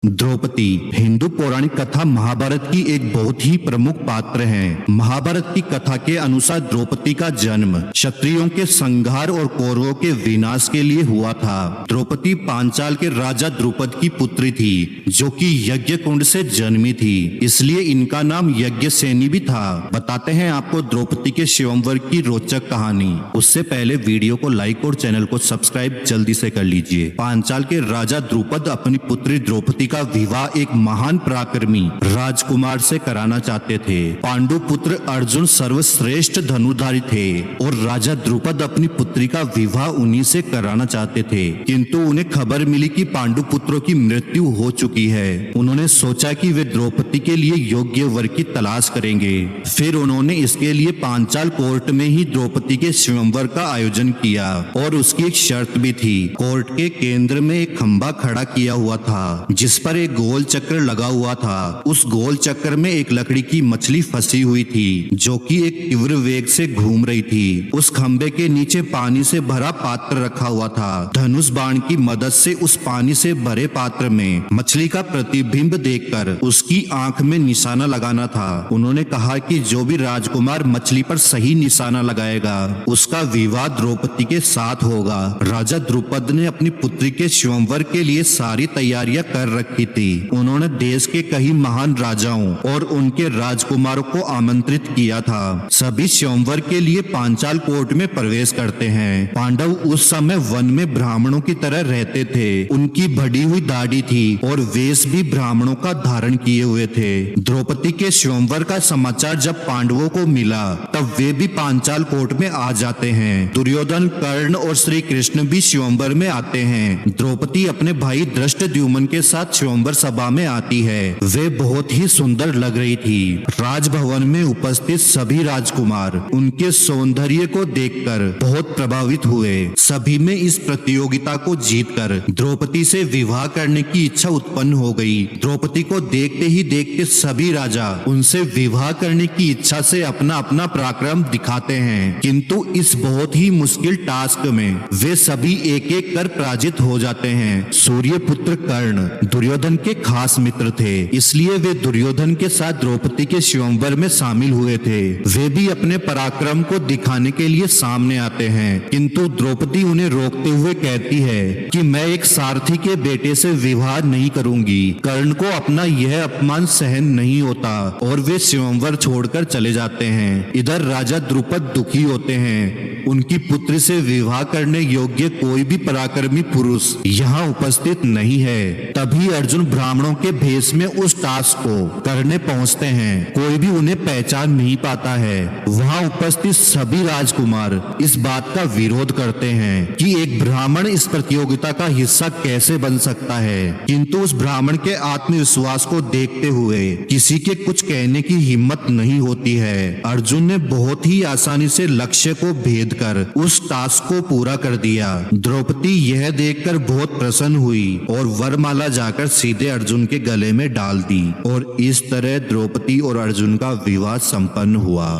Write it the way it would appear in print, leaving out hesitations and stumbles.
द्रौपदी हिंदू पौराणिक कथा महाभारत की एक बहुत ही प्रमुख पात्र है। महाभारत की कथा के अनुसार द्रौपदी का जन्म क्षत्रियों के संहार और कौरवों के विनाश के लिए हुआ था। द्रौपदी पांचाल के राजा द्रुपद की पुत्री थी, जो कि यज्ञ कुंड से जन्मी थी, इसलिए इनका नाम यज्ञसेनी भी था। बताते हैं आपको द्रौपदी के स्वयंवर की रोचक कहानी। उससे पहले वीडियो को लाइक और चैनल को सब्सक्राइब जल्दी से कर लीजिए। पांचाल के राजा द्रुपद अपनी पुत्री द्रौपदी का विवाह एक महान पराक्रमी राजकुमार से कराना चाहते थे। पांडु पुत्र अर्जुन सर्वश्रेष्ठ धनुधारी थे और राजा द्रुपद अपनी पुत्री का विवाह उन्हीं से कराना चाहते थे, किंतु उन्हें खबर मिली कि पांडु पुत्रों की मृत्यु हो चुकी है। उन्होंने सोचा कि वे द्रौपदी के लिए योग्य वर की तलाश करेंगे। फिर उन्होंने इसके लिए पांचाल कोर्ट में ही द्रौपदी के स्वयंवर का आयोजन किया और उसकी एक शर्त भी थी। कोर्ट के केंद्र में एक खंभा खड़ा किया हुआ था, जिस पर एक गोल चक्र लगा हुआ था। उस गोल चक्र में एक लकड़ी की मछली फंसी हुई थी, जो कि एक तीव्र वेग से घूम रही थी। उस खंभे के नीचे पानी से भरा पात्र रखा हुआ था। धनुष बाण की मदद से उस पानी से भरे पात्र में मछली का प्रतिबिंब देखकर उसकी आंख में निशाना लगाना था। उन्होंने कहा कि जो भी राजकुमार मछली पर सही निशाना लगाएगा, उसका विवाह द्रौपदी के साथ होगा। राजा द्रुपद ने अपनी पुत्री के स्वयंवर के लिए सारी तैयारियां कर रखी थी। उन्होंने देश के कई महान राजाओं और उनके राजकुमारों को आमंत्रित किया था। सभी स्वयंवर के लिए पांचाल कोर्ट में प्रवेश करते हैं। पांडव उस समय वन में ब्राह्मणों की तरह रहते थे। उनकी बढ़ी हुई दाढ़ी थी और वेश भी ब्राह्मणों का धारण किए हुए थे। द्रौपदी के स्वयंवर का समाचार जब पांडवों को मिला, तब वे भी पांचाल कोर्ट में आ जाते हैं। दुर्योधन, कर्ण और श्री कृष्ण भी स्वयंवर में आते हैं। द्रौपदी अपने भाई धृष्टद्युम्न के साथ स्वयंवर सभा में आती है। वे बहुत ही सुंदर लग रही थी। राजभवन में उपस्थित सभी राजकुमार उनके सौंदर्य को देखकर बहुत प्रभावित हुए। सभी में इस प्रतियोगिता को जीतकर द्रौपदी से विवाह करने की इच्छा उत्पन्न हो गई। द्रौपदी को देखते ही देखते सभी राजा उनसे विवाह करने की इच्छा से अपना अपना पराक्रम दिखाते हैं, किंतु इस बहुत ही मुश्किल टास्क में वे सभी एक एक कर पराजित हो जाते हैं। सूर्यपुत्र कर्ण दुर्योधन के खास मित्र थे, इसलिए वे दुर्योधन के साथ द्रौपदी के स्वयंवर में शामिल हुए थे। वे भी अपने पराक्रम को दिखाने के लिए सामने आते हैं, किंतु द्रौपदी उन्हें रोकते हुए कहती है कि मैं एक सारथी के बेटे से विवाह नहीं करूंगी। कर्ण को अपना यह अपमान सहन नहीं होता और वे स्वयंवर छोड़कर चले जाते हैं। इधर राजा द्रुपद दुखी होते हैं। उनकी पुत्री से विवाह करने योग्य कोई भी पराक्रमी पुरुष यहाँ उपस्थित नहीं है। तभी अर्जुन ब्राह्मणों के भेष में उस टास्क को करने पहुँचते हैं। कोई भी उन्हें पहचान नहीं पाता है। वहाँ उपस्थित सभी राजकुमार इस बात का विरोध करते हैं कि एक ब्राह्मण इस प्रतियोगिता का हिस्सा कैसे बन सकता है, किंतु उस ब्राह्मण के आत्मविश्वास को देखते हुए किसी के कुछ कहने की हिम्मत नहीं होती है। अर्जुन ने बहुत ही आसानी से लक्ष्य को भेद कर उस टास्क को पूरा कर दिया। द्रौपदी यह देखकर बहुत प्रसन्न हुई और वरमाला जाकर सीधे अर्जुन के गले में डाल दी और इस तरह द्रौपदी और अर्जुन का विवाह संपन्न हुआ।